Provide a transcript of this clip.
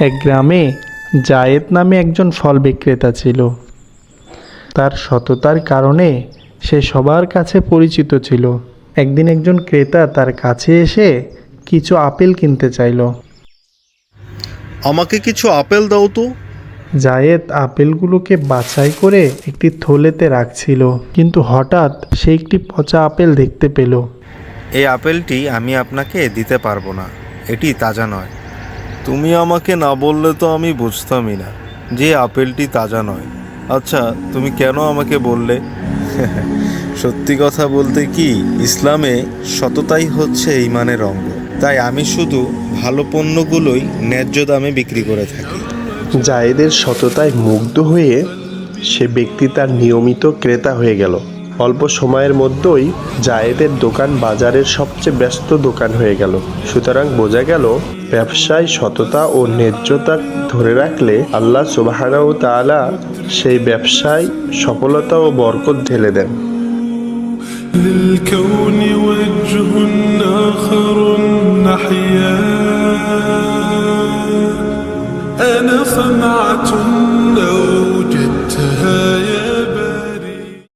এক গ্রামে জায়েদ নামে একজন ফল বিক্রেতা ছিল। তার সততার কারণে সে সবার কাছে পরিচিত ছিল। একদিন একজন ক্রেতা তার কাছে এসে কিছু আপেল কিনতে চাইল। আমাকে কিছু আপেল দাও তো। জায়েদ আপেলগুলোকে বাছাই করে একটি থলেতে রাখছিল, কিন্তু হঠাৎ সে একটি পচা আপেল দেখতে পেল। এই আপেলটি আমি আপনাকে দিতে পারবো না, এটি তাজা নয়। তুমি আমাকে না বললে তো আমি বুঝতামই না যে আপেলটি তাজা নয়। আচ্ছা, তুমি কেন আমাকে বললে? সত্যি কথা বলতে কি, ইসলামে সততাই হচ্ছে ঈমানের অঙ্গ। তাই আমি শুধু ভালো পণ্যগুলোই ন্যায্য দামে বিক্রি করে থাকি। জায়েদের সততায় মুগ্ধ হয়ে সে ব্যক্তি তার নিয়মিত ক্রেতা হয়ে গেল। অল্প সময়ের মধ্যেই জায়েদের দোকান বাজারের সবচেয়ে ব্যস্ত দোকান হয়ে গেল। সুতরাং বোঝা গেল, ব্যবসায় সততা ও ন্যায্যতা ধরে রাখলে আল্লাহ সুবহানাহু ওয়া তাআলা সেই ব্যবসায় সফলতা ও বরকত ঢেলে দেন। للكون وجه آخر نحيا أنا صنعة لو وجدتها